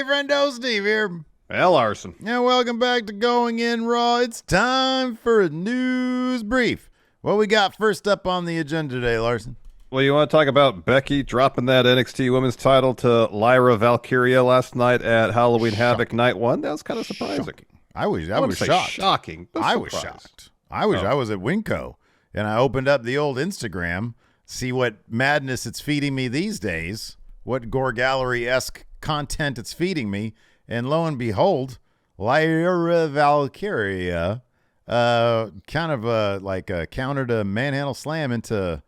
Friendo, Steve here. Well, Larson. And welcome back to Going In Raw. It's time for a news brief. What we got first up on the agenda today, Larson? Well, you want to talk about Becky dropping that NXT Women's title to Lyra Valkyria last night at Halloween Havoc Night 1? That was kind of surprising. Shocking. I was shocked. Shocking. I was shocked. I was at Winco, and I opened up the old Instagram, see what madness it's feeding me these days, what Gore Gallery-esque content it's feeding me, and lo and behold, Lyra Valkyria kind of like a counter to manhandle slam into,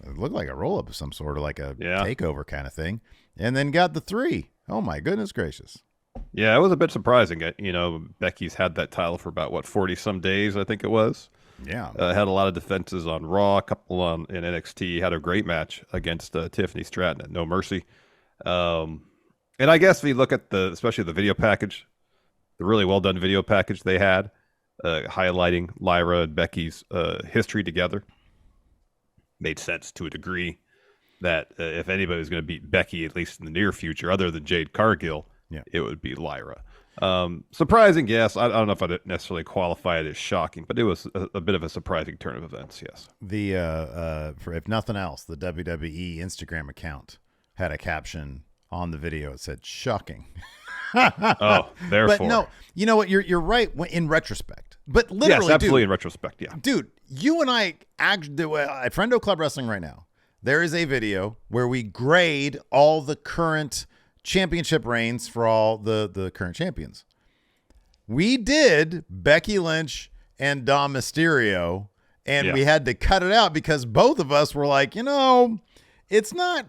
it looked like a roll-up of some sort, of like a takeover kind of thing, and then got the 3. Oh, my goodness gracious. Yeah, it was a bit surprising. You know, Becky's had that title for about, 40-some days, I think it was. Yeah. Had a lot of defenses on Raw, a couple in NXT. Had a great match against Tiffany Stratton at No Mercy. And I guess if you look at especially the video package, the really well-done video package they had, highlighting Lyra and Becky's history together, made sense to a degree that if anybody was going to beat Becky, at least in the near future, other than Jade Cargill, it would be Lyra. Surprising, yes. I don't know if I'd necessarily qualify it as shocking, but it was a bit of a surprising turn of events, yes. For if nothing else, the WWE Instagram account had a caption on the video. It said, shocking. Oh, therefore. But no, you know what? You're right in retrospect. But literally, yes, absolutely, in retrospect, yeah. Dude, you and I actually at Friendo Club Wrestling right now, there is a video where we grade all the current championship reigns for all the current champions. We did Becky Lynch and Dom Mysterio, and we had to cut it out because both of us were like, it's not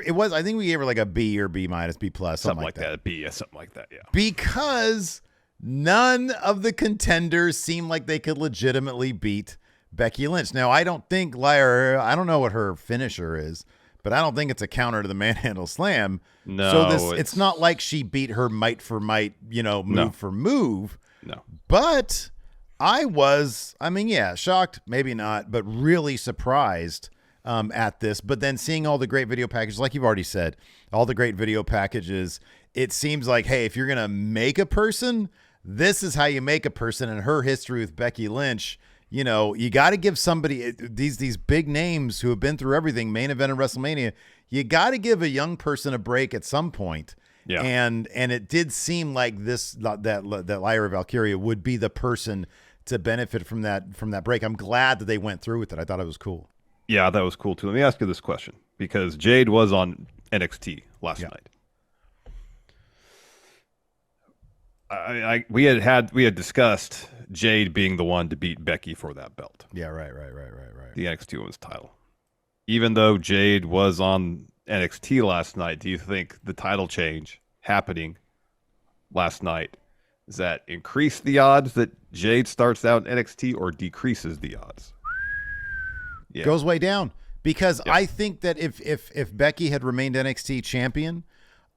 it was, I think we gave her like a B or B minus, B plus, something like that. B, something like that, yeah. Because none of the contenders seemed like they could legitimately beat Becky Lynch. Now, I don't think Lyra, I don't know what her finisher is, but I don't think it's a counter to the manhandle slam. No. So it's not like she beat her might for might, move for move. No. But I was, shocked, maybe not, but really surprised at this. But then seeing all the great video packages, like you've already said, all the great video packages, it seems like, hey, if you're going to make a person, this is how you make a person. And her history with Becky Lynch, you got to give somebody these big names who have been through everything, main event of WrestleMania. You got to give a young person a break at some point. Yeah. And it did seem like that Lyra Valkyria would be the person to benefit from that break. I'm glad that they went through with it. I thought it was cool. Yeah, that was cool too. Let me ask you this question, because Jade was on NXT last night. We had discussed Jade being the one to beat Becky for that belt. Yeah, right. The NXT Women's title. Even though Jade was on NXT last night, do you think the title change happening last night, does that increase the odds that Jade starts out in NXT or decreases the odds? Yeah. Goes way down, because I think that if Becky had remained NXT champion,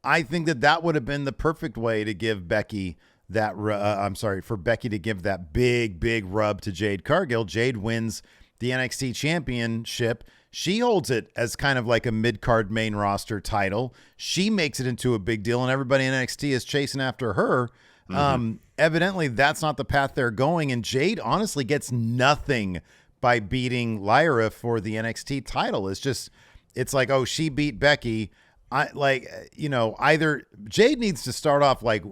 I think that would have been the perfect way to give Becky that. For Becky to give that big rub to Jade Cargill. Jade wins the NXT championship. She holds it as kind of like a mid-card main roster title. She makes it into a big deal, and everybody in NXT is chasing after her. Mm-hmm. Evidently, that's not the path they're going, and Jade honestly gets nothing by beating Lyra for the NXT title. It's like, oh, she beat Becky. Either Jade needs to start off like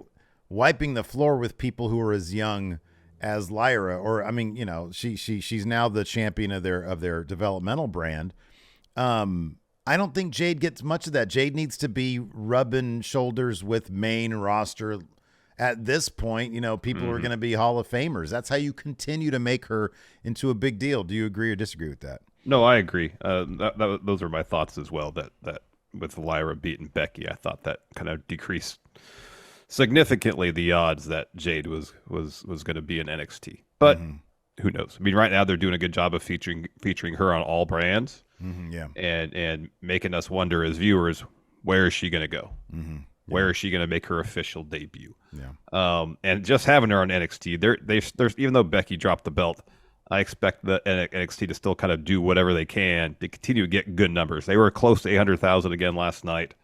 wiping the floor with people who are as young as Lyra, or she's now the champion of their developmental brand. I don't think Jade gets much of that. Jade needs to be rubbing shoulders with main roster. At this point, people are going to be Hall of Famers. That's how you continue to make her into a big deal. Do you agree or disagree with that? No, I agree. Those are my thoughts as well. That with Lyra beating Becky, I thought that kind of decreased significantly the odds that Jade was going to be in NXT. But who knows? I mean, right now they're doing a good job of featuring her on all brands, and making us wonder as viewers, where is she going to go? Mm-hmm. Where is she going to make her official debut? Yeah. And just having her on NXT, there's even though Becky dropped the belt, I expect the NXT to still kind of do whatever they can to continue to get good numbers. They were close to 800,000 again last night.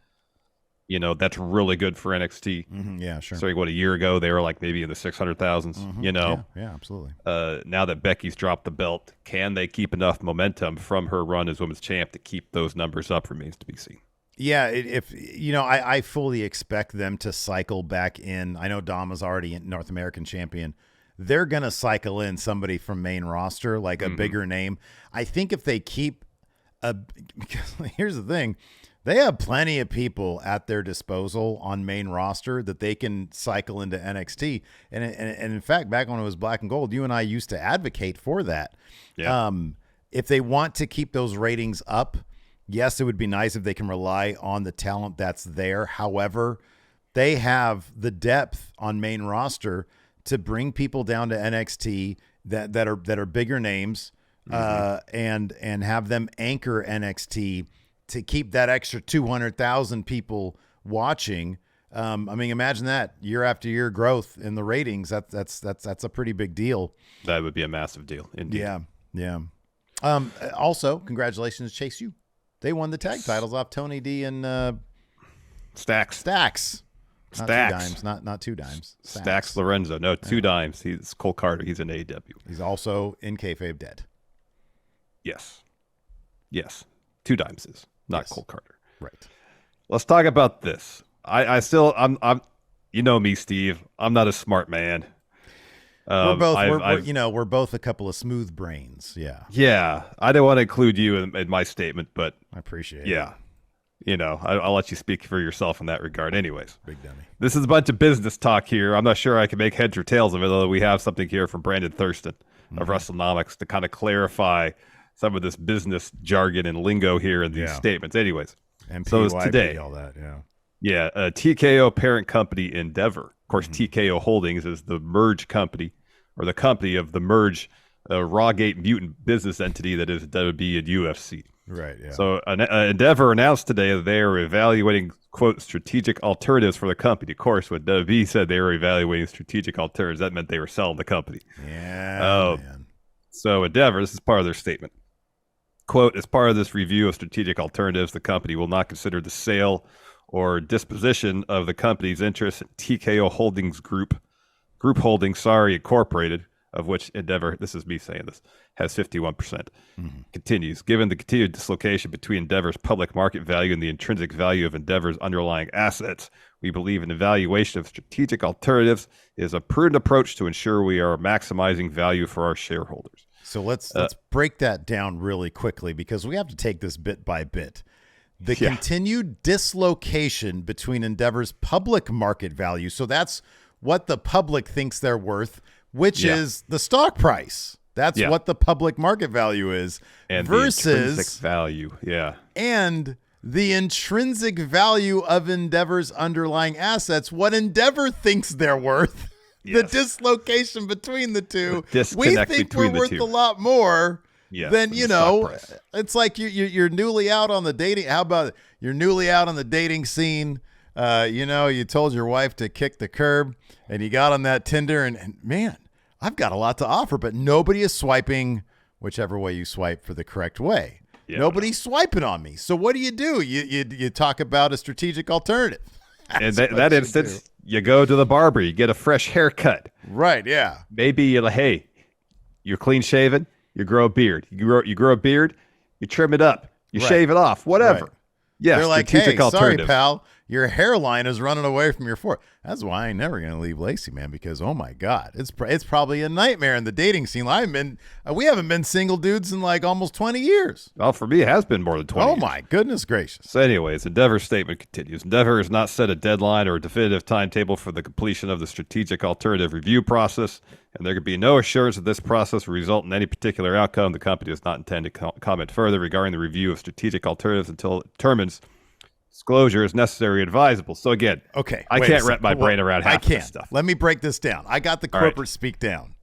You know, that's really good for NXT. Yeah, sure. So what, a year ago they were like maybe in the 600,000s. You know, yeah, absolutely. Now that Becky's dropped the belt, can they keep enough momentum from her run as women's champ to keep those numbers up? Remains to be seen. Yeah, I fully expect them to cycle back in. I know Dama's already in North American champion. They're gonna cycle in somebody from main roster, like a bigger name. I think if they keep because here's the thing. They have plenty of people at their disposal on main roster that they can cycle into NXT. And in fact, back when it was Black and Gold, you and I used to advocate for that. Yeah. If they want to keep those ratings up, yes, it would be nice if they can rely on the talent that's there. However, they have the depth on main roster to bring people down to NXT that are bigger names, and have them anchor NXT to keep that extra 200,000 people watching. I mean, imagine that year after year growth in the ratings. That's a pretty big deal. That would be a massive deal. Indeed. Yeah. Also, congratulations, Chase U. They won the tag titles off Tony D and Stacks. Not 2 dimes, not 2 dimes. Stacks Lorenzo. No, 2 dimes. He's Cole Carter. He's in AEW. He's also in kayfabe dead. Yes. 2 dimes is not Yes. Cole Carter. Right. Let's talk about this. I'm you know me, Steve. I'm not a smart man. We're both a couple of smooth brains. Yeah. Yeah. I don't want to include you in my statement, but I appreciate it. yeah. You know, I'll let you speak for yourself in that regard. Anyways, Big dummy. this is a bunch of business talk here. I'm not sure I can make heads or tails of it, although we have something here from Brandon Thurston of WrestleNomics to kind of clarify some of this business jargon and lingo here in these statements. Anyways, so it's today. All that, yeah. Yeah, TKO parent company Endeavor. Of course, TKO Holdings is the merge company, or the company of the merge Rawgate Mutant business entity that would be in UFC. Right, yeah. So Endeavor announced today that they are evaluating, quote, strategic alternatives for the company. Of course, when WWE said they were evaluating strategic alternatives, that meant they were selling the company. Yeah, man. So Endeavor, this is part of their statement. Quote, as part of this review of strategic alternatives, the company will not consider the sale or disposition of the company's interest in TKO Holdings Group Holdings, Incorporated, of which Endeavor, this is me saying this, has 51%. Continues, given the continued dislocation between Endeavor's public market value and the intrinsic value of Endeavor's underlying assets, we believe an evaluation of strategic alternatives is a prudent approach to ensure we are maximizing value for our shareholders. So let's break that down really quickly because we have to take this bit by bit. The continued dislocation between Endeavor's public market value, so that's what the public thinks they're worth, which is the stock price. That's what the public market value is. And versus the intrinsic value, and the intrinsic value of Endeavor's underlying assets, what Endeavor thinks they're worth. The dislocation between the two. We think we're worth a lot more than, you know, it's like you're newly out on the dating. How about it? You're newly out on the dating scene. You know, you told your wife to kick the curb and you got on that Tinder and man, I've got a lot to offer, but nobody is swiping whichever way you swipe for the correct way. Yeah, nobody's swiping on me. So what do? You talk about a strategic alternative. In that instance, you go to the barber, you get a fresh haircut. Right, yeah. Maybe hey, you're clean shaven, you grow a beard. You grow a beard, you trim it up, you shave it off, whatever. Right. Yeah, they're like, hey, sorry, pal, your hairline is running away from your forehead. That's why I ain't never gonna leave Lacey, man. Because oh my god, it's probably a nightmare in the dating scene. We haven't been single dudes in like almost 20 years. Well, for me, it has been more than 20. Oh my goodness gracious. So, anyways, Endeavor's statement continues. Endeavor has not set a deadline or a definitive timetable for the completion of the strategic alternative review process, and there could be no assurance that this process will result in any particular outcome. The company does not intend to comment further regarding the review of strategic alternatives until it determines disclosure is necessary and advisable. So again, I can't wrap my brain around half this stuff. Let me break this down. I got the corporate speak down.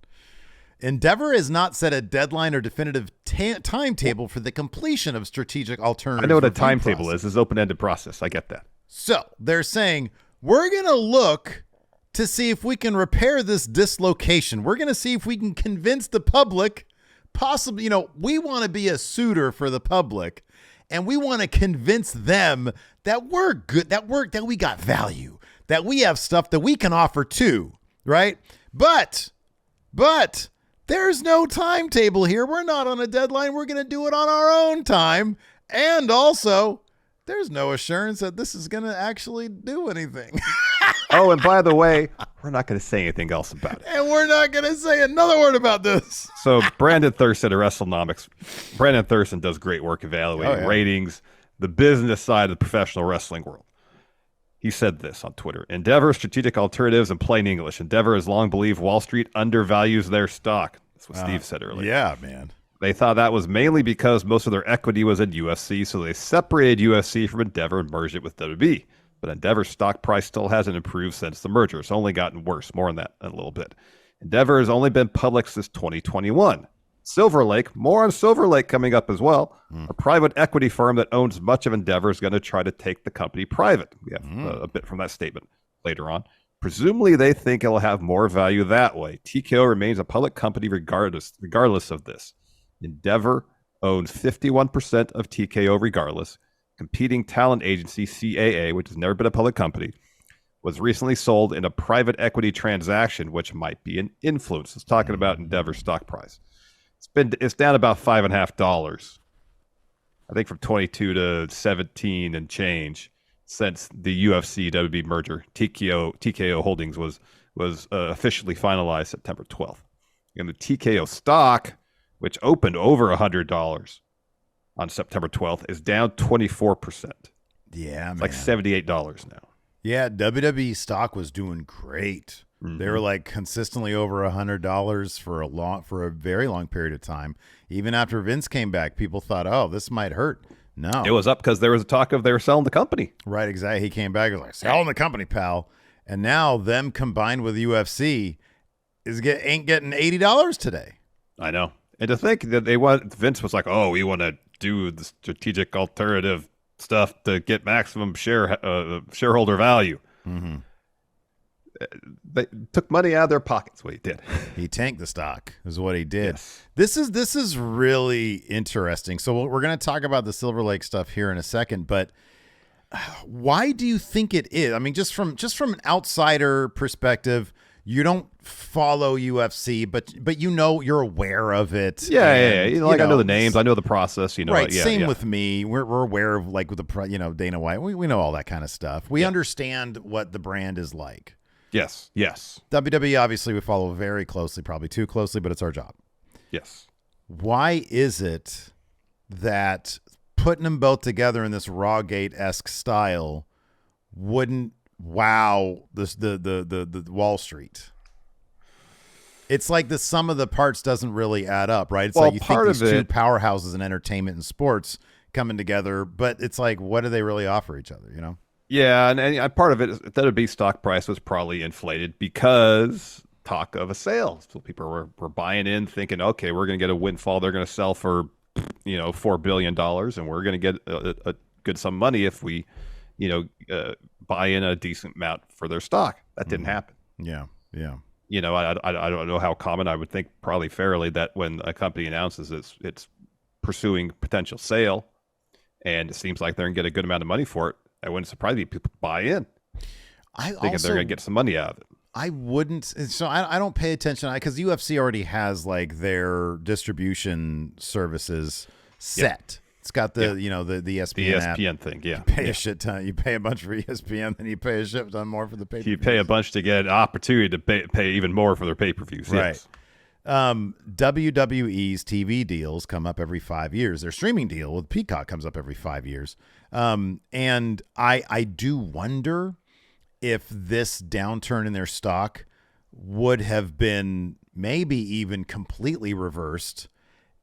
Endeavor has not set a deadline or definitive timetable for the completion of strategic alternatives. I know what a timetable is. It's an open-ended process. I get that. So they're saying, we're going to look to see if we can repair this dislocation. We're going to see if we can convince the public, possibly, we want to be a suitor for the public. and we want to convince them that we're good, that we got value, that we have stuff that we can offer too, right? But there's no timetable here. We're not on a deadline. We're going to do it on our own time. And also, there's no assurance that this is going to actually do anything. Oh, and by the way, we're not going to say anything else about it. And we're not going to say another word about this. So Brandon Thurston at WrestleNomics. Brandon Thurston does great work evaluating ratings, the business side of the professional wrestling world. He said this on Twitter. Endeavor Strategic Alternatives in plain English. Endeavor has long believed Wall Street undervalues their stock. That's what Steve said earlier. Yeah, man. They thought that was mainly because most of their equity was in UFC, so they separated UFC from Endeavor and merged it with WWE. But Endeavor's stock price still hasn't improved since the merger. It's only gotten worse. More on that in a little bit. Endeavor has only been public since 2021. Silver Lake, more on Silver Lake coming up as well. A private equity firm that owns much of Endeavor is going to try to take the company private. We have a bit from that statement later on. Presumably, they think it'll have more value that way. TKO remains a public company regardless of this. Endeavor owns 51% of TKO regardless. Competing talent agency CAA, which has never been a public company, was recently sold in a private equity transaction, which might be an influence. It's talking about Endeavor stock price. It's down about $5.50, I think, from 22 to 17 and change since the UFC WWE merger. TKO Holdings was officially finalized September 12th, and the TKO stock, which opened over $100 on September 12th, is down 24%. Yeah, it's man. like $78 now. Yeah, WWE stock was doing great. They were like consistently over $100 for a very long period of time. Even after Vince came back, people thought, "Oh, this might hurt." No, it was up because there was a talk of they were selling the company. Right, exactly. He came back and was like, "Selling the company, pal." And now them combined with UFC ain't getting $80 today. I know, and to think that Vince was like, "Oh, we want to do the strategic alternative stuff to get maximum shareholder value." They took money out of their pockets. What he did, he tanked the stock, is what he did. Yes. This is really interesting. So we're going to talk about the Silver Lake stuff here in a second, but why do you think it is? I mean, just from an outsider perspective, you don't follow UFC, but you're aware of it. Yeah. I know the names, I know the process. Right. Same with me. We're aware of with the Dana White. We know all that kind of stuff. We understand what the brand is like. Yes. WWE, obviously, we follow very closely, probably too closely, but it's our job. Yes. Why is it that putting them both together in this Rawgate-esque style wouldn't wow the Wall Street? It's like the sum of the parts doesn't really add up, right? It's like you think these two powerhouses in entertainment and sports coming together, but it's like, what do they really offer each other, Yeah, and part of it is that WWE stock price was probably inflated because talk of a sale. So people were buying in thinking, okay, we're going to get a windfall. They're going to sell for, $4 billion, and we're going to get a good sum of money if we, buy in a decent amount for their stock. That didn't happen. Yeah. I don't know how common. I would think probably fairly that when a company announces it's pursuing potential sale, and it seems like they're going to get a good amount of money for it, I wouldn't surprise me if people buy in, thinking they're going to get some money out of it. I wouldn't. So I don't pay attention because UFC already has their distribution services set. It's got the the ESPN app thing. Yeah, you pay a shit ton. You pay a bunch for ESPN, then you pay a shit ton more for the pay. You pay a bunch to get an opportunity to pay even more for their pay-per-views. Right. Yes. WWE's TV deals come up every 5 years. Their streaming deal with Peacock comes up every 5 years. And I do wonder if this downturn in their stock would have been maybe even completely reversed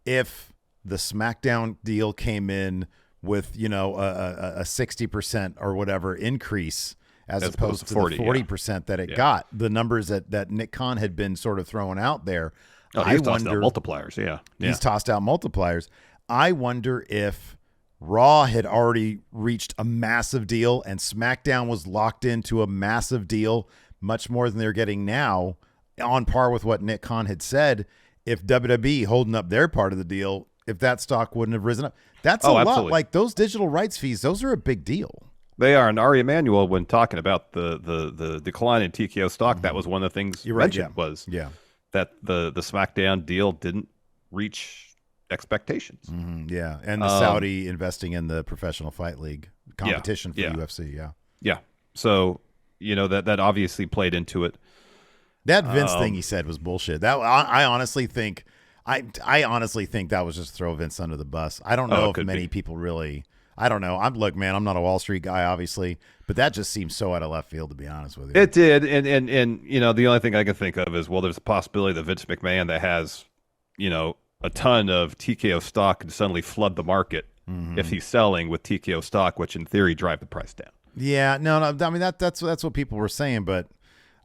if the SmackDown deal came in with, a 60% or whatever increase as opposed to 40, the 40% that it got. The numbers that Nick Khan had been sort of throwing out there. He's tossed out multipliers. Yeah. He's tossed out multipliers. I wonder if Raw had already reached a massive deal and SmackDown was locked into a massive deal, much more than they're getting now, on par with what Nick Khan had said. If WWE holding up their part of the deal if that stock wouldn't have risen up. That's a absolutely. lot. Like those digital rights fees, those are a big deal. They are. And Ari Emanuel, when talking about the decline in TKO stock, that was one of the things you mentioned was that the SmackDown deal didn't reach expectations. Yeah, and the Saudi investing in the Professional Fight League competition for UFC. Yeah. So that obviously played into it. That Vince thing he said was bullshit. That I honestly think that was just throw Vince under the bus. I don't know if many people really. I don't know. Look, man, I'm not a Wall Street guy, obviously, but that just seems so out of left field, to be honest with you. It did, and the only thing I can think of is, well, there's a possibility that Vince McMahon, that has, a ton of TKO stock, could suddenly flood the market if he's selling with TKO stock, which in theory drive the price down. Yeah, no. I mean that's what people were saying, but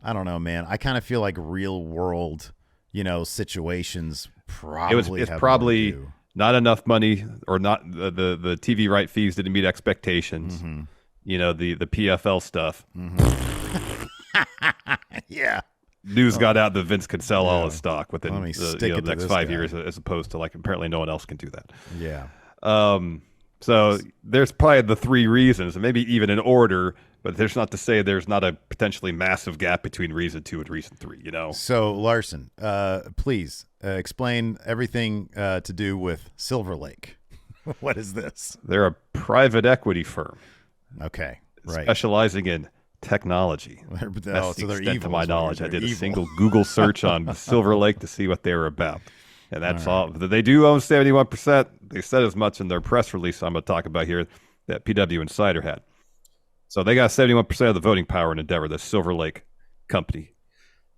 I don't know, man. I kind of feel like real world, situations probably. It's probably not enough money, or not the TV right fees didn't meet expectations. The PFL stuff. Yeah. News got out that Vince could sell all his stock within the next 5 years, as opposed to apparently no one else can do that. Yeah. So there's probably the three reasons, and maybe even in order, but there's not to say there's not a potentially massive gap between reason 2 and reason 3, So Larson, please explain everything to do with Silver Lake. What is this? They're a private equity firm. Okay. Right. Specializing in technology. That's the extent to my knowledge. I did a single Google search on Silver Lake to see what they were about. And that's all. They do own 71%. They said as much in their press release I'm going to talk about here that PW Insider had. So they got 71% of the voting power in Endeavor, the Silver Lake company.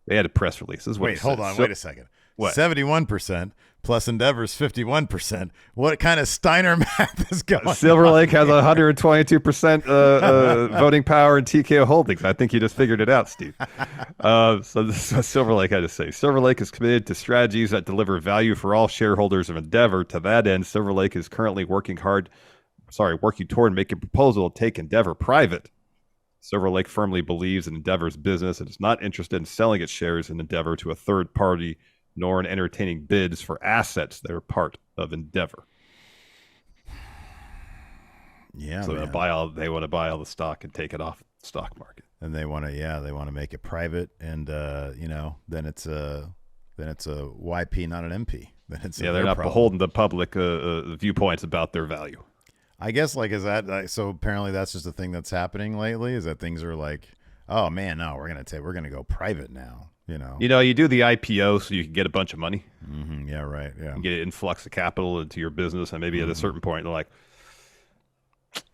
They had a press release. Wait a second. What? 71% plus Endeavor's 51%. What kind of Steiner math is going on? Silver Lake has 122% voting power in TKO Holdings. I think you just figured it out, Steve. So this is what Silver Lake had to say. Silver Lake is committed to strategies that deliver value for all shareholders of Endeavor. To that end, Silver Lake is currently working toward making a proposal to take Endeavor private. Silver Lake firmly believes in Endeavor's business and is not interested in selling its shares in Endeavor to a third party, nor in entertaining bids for assets that are part of Endeavor. Yeah, so they want to buy all the stock and take it off the stock market. And they want to make it private, and then it's a YP, not an MP. Then they're not beholden to public viewpoints about their value. I guess so apparently that's just a thing that's happening lately, is that things are like, oh man, no, we're gonna go private now. You do the IPO so you can get a bunch of money. Yeah, right. Yeah, you get an influx of capital into your business, and maybe at a certain point, they're like,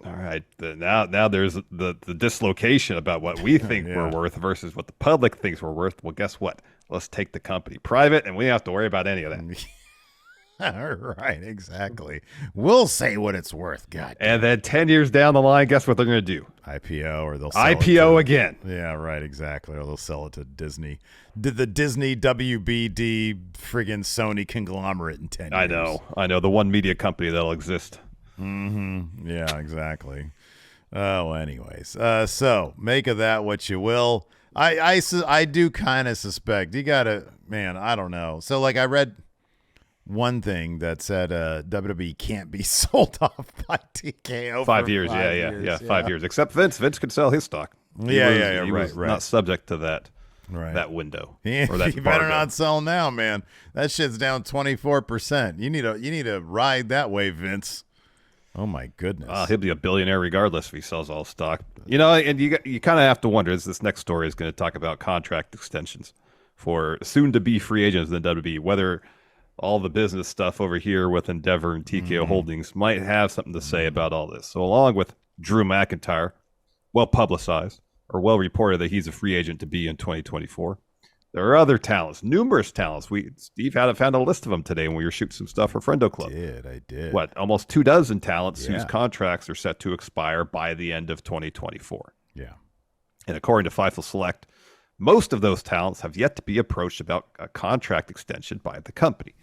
all right, now there's the dislocation about what we think we're worth versus what the public thinks we're worth. Well, guess what? Let's take the company private, and we don't have to worry about any of that. Right, exactly. We'll say what it's worth, God. And then 10 years down the line, guess what they're going to do? IPO, or they'll sell IPO again. Yeah, right, exactly. Or they'll sell it to Disney. The Disney WBD friggin' Sony conglomerate in 10 years. I know. The one media company that'll exist. Yeah, exactly. Oh, anyways. So make of that what you will. I do kind of suspect. You got to, man, I don't know. So I read one thing that said WWE can't be sold off by TKO 5 years. 5 years. Except Vince could sell his stock. He was not subject to that window. Or that you better not sell now, man. That shit's down 24%. You need to ride that wave, Vince. Oh my goodness. He'll be a billionaire regardless if he sells all stock. And you kind of have to wonder, as this next story is going to talk about contract extensions for soon to be free agents in the WWE, whether all the business stuff over here with Endeavor and TKO Holdings might have something to say about all this. So along with Drew McIntyre, well publicized or well reported that he's a free agent to be in 2024, there are other talents, numerous talents. Steve found a list of them today when we were shooting some stuff for Friendo Club. I did. Almost 24 talents whose contracts are set to expire by the end of 2024. Yeah. And according to Fightful Select, most of those talents have yet to be approached about a contract extension by the company.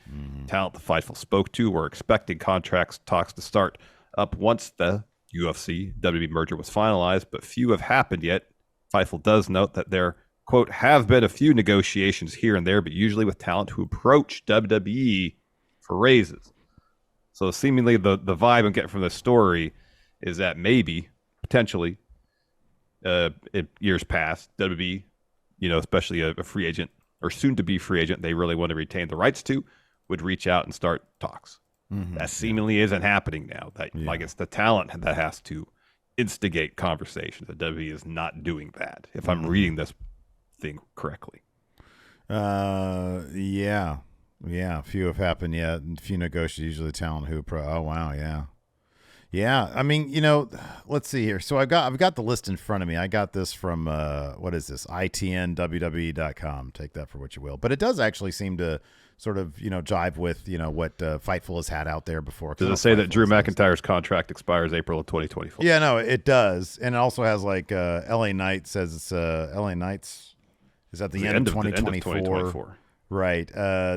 Talent the Fightful spoke to were expecting contracts talks to start up once the UFC WWE merger was finalized, but few have happened yet. Fightful does note that there, quote, have been a few negotiations here and there, but usually with talent who approach WWE for raises. So seemingly the vibe I'm getting from this story is that maybe, potentially, in years past, WWE, especially a free agent or soon to be free agent, they really want to retain the rights to, would reach out and start talks. That seemingly isn't happening now. Like it's the talent that has to instigate conversations. The WWE is not doing that, if I'm reading this thing correctly. Yeah. Few have happened yet, and few negotiations. Usually, talent who pro. Oh wow, yeah. I mean, let's see here. So I've got the list in front of me. I got this from what is this? ITNWWE.com. Take that for what you will. But it does actually seem to sort of jive with what Fightful has had out there before. Does it say that Drew McIntyre's contract expires April of 2024? Yeah, no, it does, and it also has like LA Knight says it's LA Knights is at the end of 2024. Right.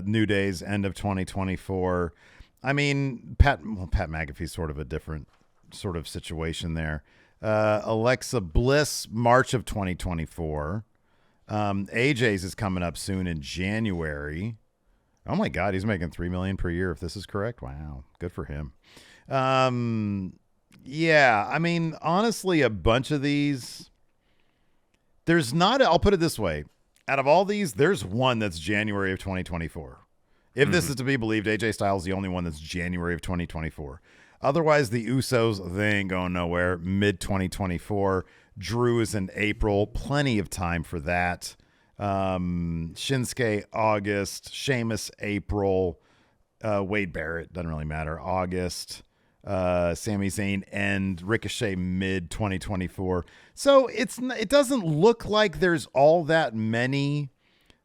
New Day's end of 2024. I mean, Pat McAfee's sort of a different sort of situation there. Alexa Bliss, March of 2024. AJ's is coming up soon in January. Oh my God, he's making $3 million per year if this is correct. Wow, good for him. Yeah, I mean, honestly, a bunch of these. There's not. I'll put it this way. Out of all these, there's one that's January of 2024. If this is to be believed, AJ Styles is the only one that's January of 2024. Otherwise, the Usos, they ain't going nowhere. Mid-2024. Drew is in April. Plenty of time for that. Shinsuke, August. Sheamus, April. Wade Barrett, doesn't really matter. August. Sami Zayn end. Ricochet mid-2024. So it doesn't look like there's all that many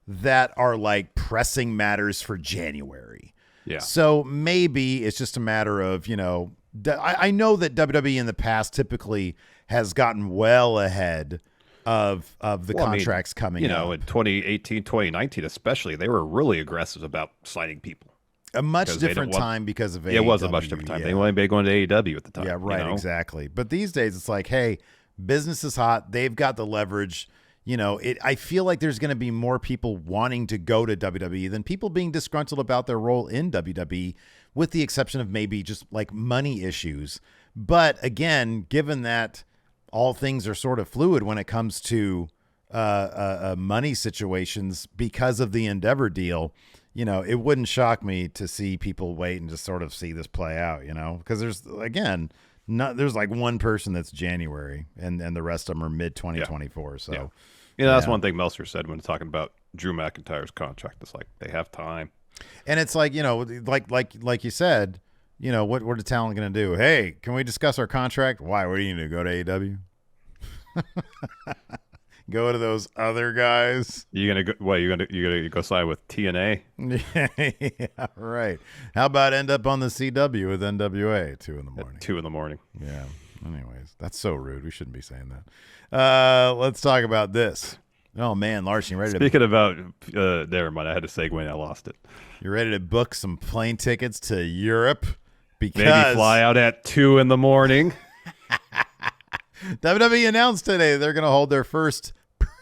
that are like pressing matters for January. Yeah. So maybe it's just a matter of, I know that WWE in the past typically has gotten well ahead of the contracts coming up. In 2018, 2019 especially, they were really aggressive about signing people. A much different time because of AEW. It was a much different time. Yeah. They wanted to be going to AEW at the time. Yeah, right, exactly. But these days it's like, hey, business is hot. They've got the leverage. I feel like there's going to be more people wanting to go to WWE than people being disgruntled about their role in WWE, with the exception of maybe just like money issues. But again, given that all things are sort of fluid when it comes to money situations because of the Endeavor deal, it wouldn't shock me to see people wait and just sort of see this play out, because there's like one person that's January and the rest of them are mid 2024. So, that's one thing Meltzer said when talking about Drew McIntyre's contract. It's like they have time, and it's like like you said, what are the talent going to do? Hey, can we discuss our contract? Why? What do you need to go to AEW? Go to those other guys. You gonna go? What, you gonna go sign with TNA? Yeah, right. How about end up on the CW with NWA 2 in the morning? At 2 in the morning. Yeah. Anyways, that's so rude. We shouldn't be saying that. Let's talk about this. Oh man, Larson, you ready? Speaking about, never mind. I had to segue and I lost it. You ready to book some plane tickets to Europe? Because maybe fly out at 2 in the morning. WWE announced today they're going to hold their first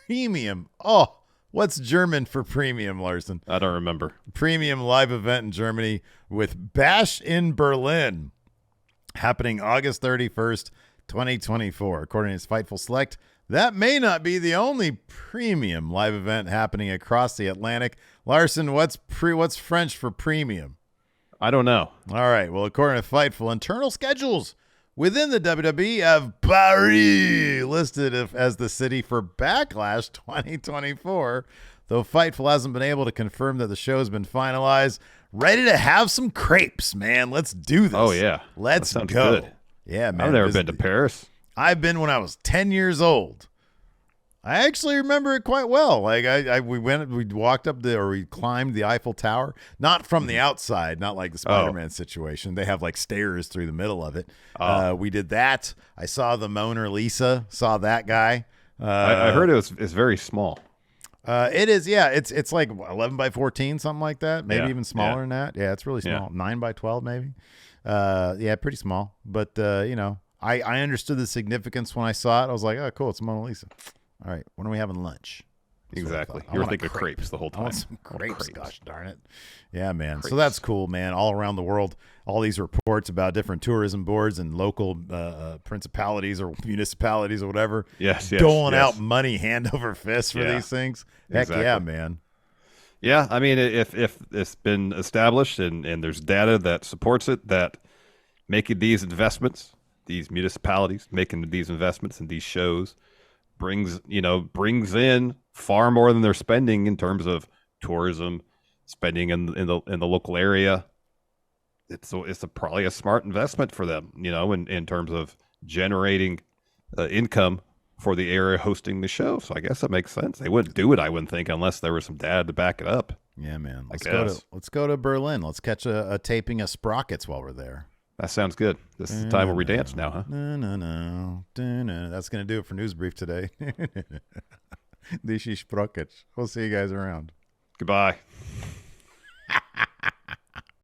premium. Oh, what's German for premium, Larson? I don't remember. Premium live event in Germany with Bash in Berlin, happening August 31st, 2024. According to Fightful Select, that may not be the only premium live event happening across the Atlantic. Larson, what's French for premium? I don't know. All right. Well, according to Fightful, internal schedules within the WWE have Paris listed as the city for Backlash 2024, though Fightful hasn't been able to confirm that the show has been finalized. Ready to have some crepes, man. Let's do this. Oh, yeah. Let's go. Good. Yeah, man. I've never been to Paris. I've been when I was 10 years old. I actually remember it quite well. Like we walked up we climbed the Eiffel Tower, not from the outside, not like the Spider-Man situation. They have like stairs through the middle of it. We did that. I saw the Mona Lisa, saw that guy. I heard it's very small. It is. Yeah. It's like 11 by 14, something like that. Maybe even smaller than that. Yeah. It's really small. 9 by 12, maybe. Yeah, pretty small. But, I understood the significance when I saw it. I was like, oh, cool. It's Mona Lisa. All right, when are we having lunch? Exactly. I You were want a thinking of crepe. crepes the whole I time. want some crepes, gosh darn it. Yeah, man. Crepes. So that's cool, man. All around the world, all these reports about different tourism boards and local principalities or municipalities or whatever doling out money hand over fist for these things. Heck yeah, man. Yeah, I mean, if it's been established and there's data that supports it, that making these investments, these municipalities making these investments in these shows brings in far more than they're spending in terms of tourism, spending in the local area. It's probably a smart investment for them, in terms of generating income for the area hosting the show. So I guess that makes sense. They wouldn't do it, I wouldn't think, unless there was some data to back it up. Yeah, man. Let's go to Berlin. Let's catch a taping of Sprockets while we're there. That sounds good. This is the time where we dance now, huh? No. That's going to do it for News Brief today. This is Sprockets. We'll see you guys around. Goodbye.